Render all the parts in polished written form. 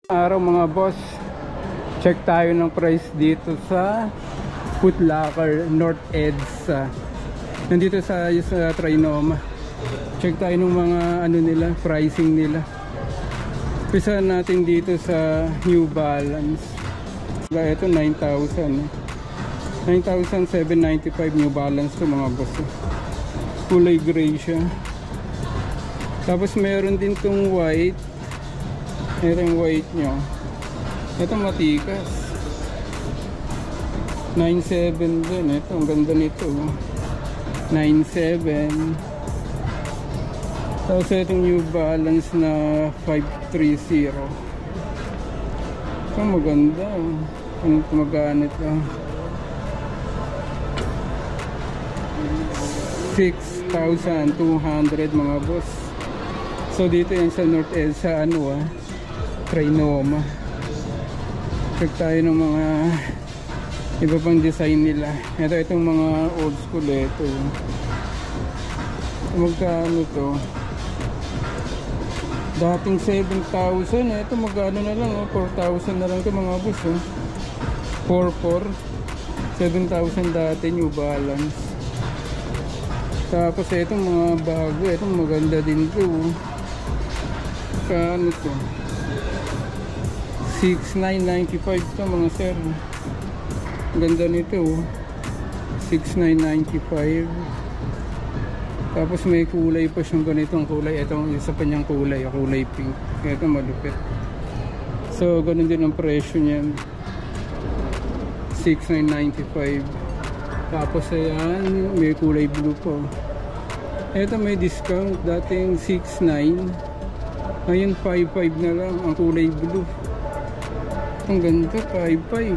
Araw mga boss, check tayo ng price dito sa Foot Locker North Edge. Nandito sa Trinoma. Check tayo ng mga ano nila, pricing nila. Pisa natin dito sa New Balance. Ito 9,000. 9,795 New Balance to mga boss. Kulay gray siya. Tapos meron din tong white. Ito yung white nyo. Ito matikas 9,700 din. Ito ang ganda nito 9,700. Tapos itong New Balance na 530. Ito maganda. Anong tumaganit lang 6,200 mga boss. So dito yan sa North Edge sa ano Trinoma. Check tayo ng mga iba pang design nila. Itong mga old school ito. Magkano to? Dating 7,000. Ito magkano na lang 4,000 na lang ito mga boss 4,400. 7,000 dati New Balance. Tapos itong mga bago. Itong maganda din ito. Kano to? 6,995 to mga sir. Ganda nito 6,995. Tapos may kulay pa siyang ganitong kulay. Itong isa pa niyang kulay, kulay pink. Ito malupit. So ganun din ang presyo niyan, 6,995. Tapos ayan, may kulay blue po. Ito may discount, dating 6,900. Ngayon 5,500 na lang ang kulay blue. Ang ganda, 5,500.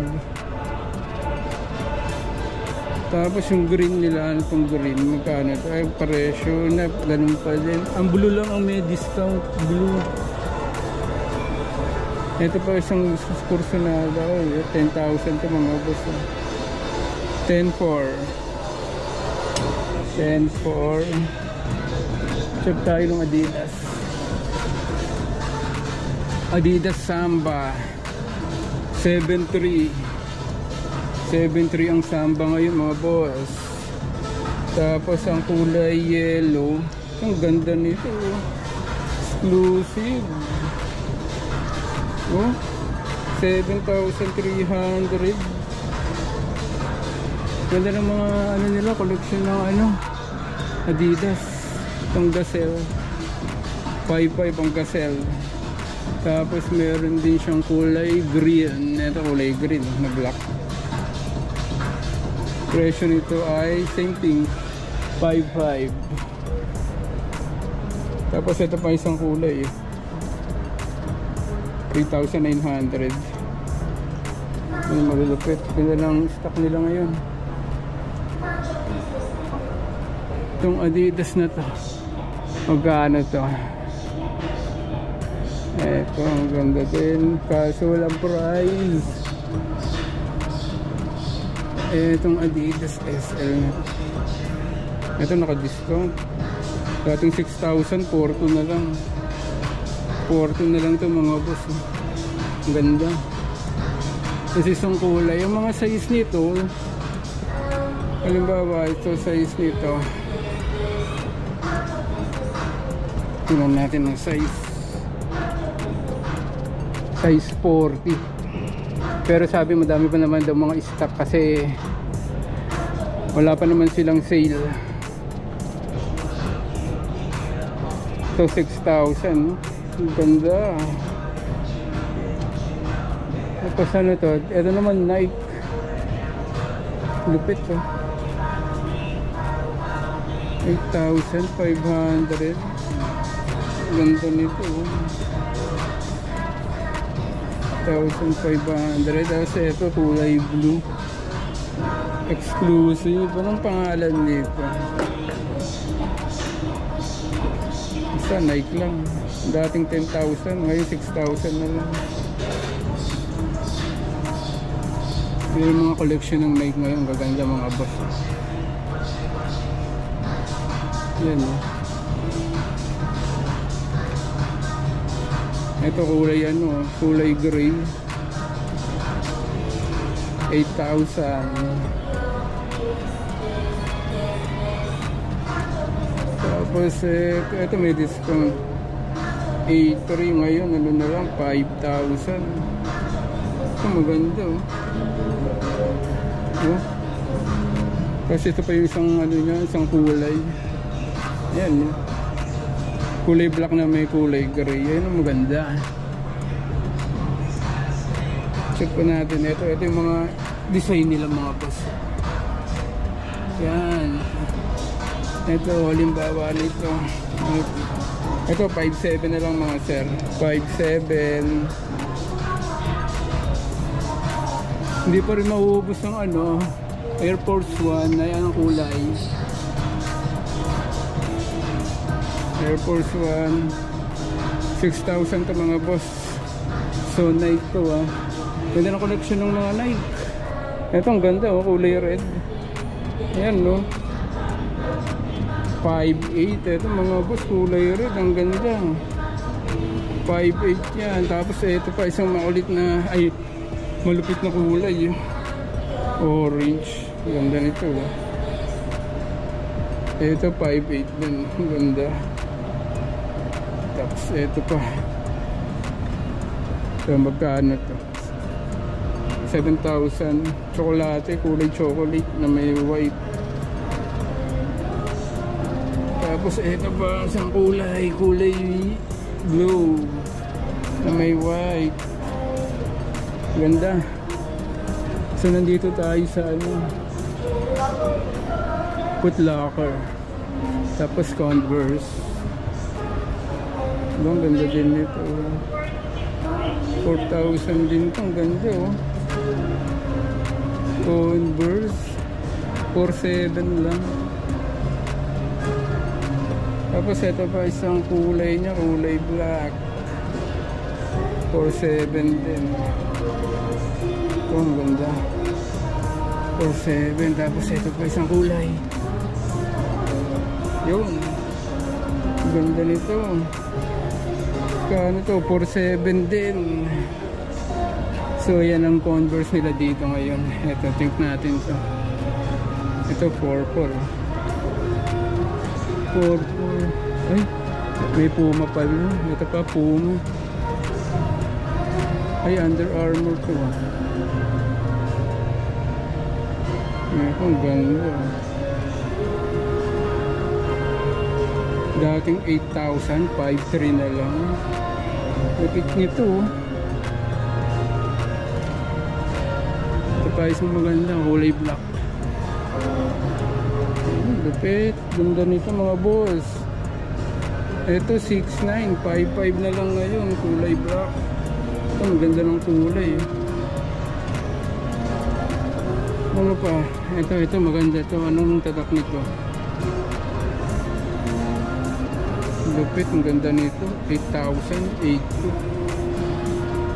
Tapos yung green nila, ano pong green, magkano ito? Ay, presyo na, ganun pa din. Ang blue lang ang may discount, blue. Ito pa isang kursunada, 10,000 ito mga boss. 10,400. 10,400. Check tayo ng Adidas. Adidas Samba 7,300. 7,300 ang Samba ngayon mga boss. Tapos ang kulay yellow, ang ganda nito, exclusive 7,300. Ganda ng mga ano nila, collection ng Adidas. Itong Gazelle 5,500 ang Gazelle. Tapos meron din siyang kulay green. Ito kulay green na black. Presyo nito ay same thing, 5,500. Tapos ito pa isang kulay 3,900. Ano malulupit. Pila lang stock nila ngayon. Itong Adidas na to, magkano to? Ito ang ganda din, kaso walang price. Itong Adidas SL na to, ito naka-discount. Dating 6,000, 4,200 na lang. 4,200 na lang ito mga boss. Ang ganda. Kasi isang kulay. Yung mga size nito, halimbawa ito size nito, tingnan natin ang size 40. Pero sabi madami pa naman daw mga stock kasi wala pa naman silang sale. So 6,000. Ganda. Tapos ano to? Ito naman Nike. Lupit 8,500. Ganda nito 1,500. Tapos ito kulay blue, exclusive. Anong pangalan nito? Isa Nike lang. Dating 10,000, ngayon 6,000 na lang. Yung mga collection ng Nike ngayon gaganda mga boss. Yan Ito kulay ano, kulay gray. 8,000. Tapos ito may discount. A3 ngayon, ano na lang, 5,000. Ito maganda oh. Oh. Kasi ito pa yung isang ano niya, isang kulay. Yan oh. Kulay black na may kulay gray. Yan ang maganda. Check po natin. Ito yung mga design nila mga boss. Yan. Ito, halimbawa nito. Ito, 5,700 na lang mga sir. 5,700. Hindi pa rin mauubos ng ano, Air Force 1. Ayan ang kulay. Air Force 1. 6,000 to mga boss. So, Nike to ah. Ganda ng collection ng mga Nike. Ito ang ganda oh, kulay red. Ayan no. 5,800. Ito mga boss, kulay red. Ang ganda. 5,800 yan. Tapos ito pa isang makulit na, ay, malupit na kulay. Orange. Ganda nito. Ito 5,800 din. Ganda. Tapos ito pa. So magkano to? 7,000. Chocolate, kulay chocolate na may white. Tapos ito pa isang kulay blue na may white. Ganda. So nandito tayo sa ano, Foot Locker. Tapos Converse. Ang ganda din nito. 4,000 din ito. Ang ganda oh. Converse 4,700 lang. Tapos ito pa isang kulay niya, kulay black. 4,700 din. Ito ang ganda. 4,700. Tapos ito pa isang kulay. Yun. Ganda nito. Kano to? 4,700 din. So yan ang Converse nila dito ngayon. Ito, think natin to. Ito 4,400. 4,400. Ay, may Puma pala. Ito pa Puma. Ay, Under Armour to. Ito ang ganda. Dating 8,000, 5,300 na lang. Lupit nito. Ito pa isang maganda, kulay black. Lupit, ganda nito mga boss. Ito 6,900, 5,500 na lang ngayon, kulay black. Ito, ang ganda ng kulay. Ano pa? Ito maganda to. Anong tatak nito? Lupit, ang ganda nito. 8,000,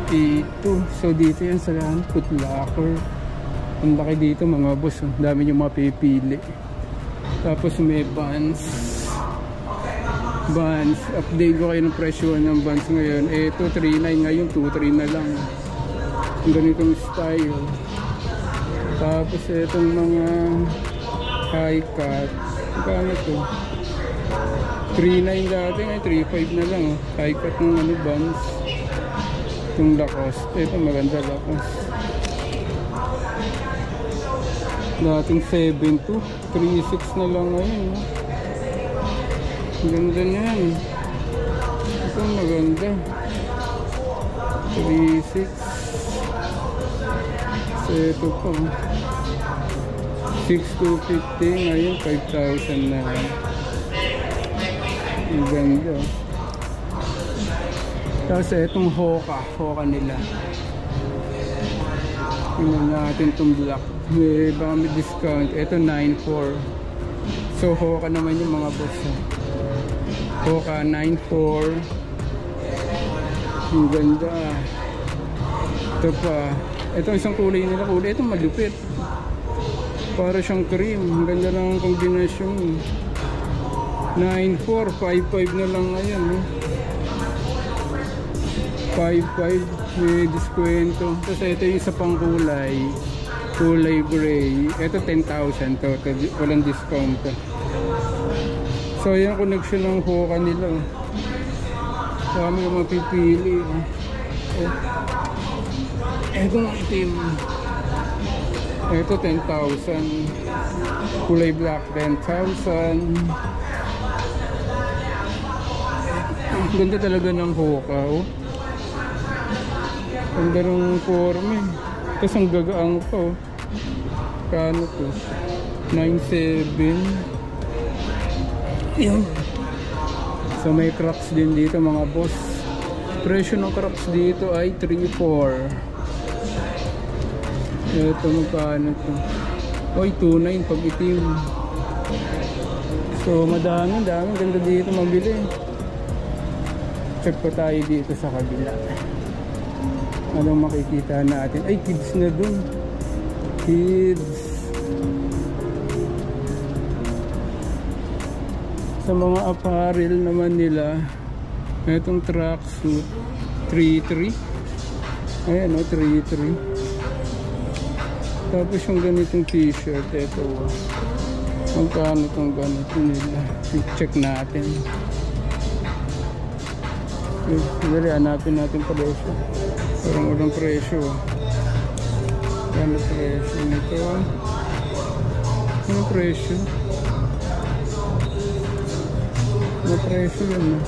8,200. So dito yan sa Foot Locker. Ang laki dito mga boss. Ang dami nyo mapipili. Tapos may Vans. Update ko kayo ng presyo ng Vans ngayon. Ito 3,900 ngayon, 2,300 na lang. Ang ganitong style. Tapos itong mga high cut. Kano ito? 3,900 dati, ay 3,500 na lang. High cut ng ano, Vans. Itong Lacoste. Ito maganda Lacoste. Dating 7,200, 3,600 na lang ngayon. Ganda niyan. Ito maganda. 3,600. So ito po 6,250 ngayon 5,000 na lang. Ang ganda. Tapos itong Hoka nila. Tingnan natin itong black. Baka may discount. Ito 9,400. So Hoka naman yung mga boss. Hoka 9,400. Ang ganda. Ito pa. Ito isang kulay nila. Ito malupit. Para siyang cream. Ang ganda ng kombinasyon. 9,400. 5,500 na lang ngayon. 5.5 may diskwento. Tapos ito yung isa pang kulay gray. Ito 10,000 to. Walang discount to. So yan connection ng Hoka nila. Kami yung mapipili. Itong itim. Ito 10,000. Kulay black 10,000. Ganda talaga ng Hoka. Oh. Ganda ng forma. Tapos ang gagaang pa. Oh. Kano to? 9.7. Yan. So may Crocs din dito mga boss. Presyo ng Crocs dito ay 3.4. Ito magkano to? Oy, 2.9 pag itim. So madami ganda dito mabili. Check pa tayo dito sa kabila. Anong makikita natin? Ay, kids na dun. Kids. Sa mga apparel naman nila, itong tracksuit 3.3. Ayan o, 3.3. Tapos yung ganitong t-shirt, ito o. Magkano itong ganito nila? Check natin. Dali, hanapin natin presyo. Parang walang presyo. Ano presyo nito? Ano presyo? Ano presyo yun?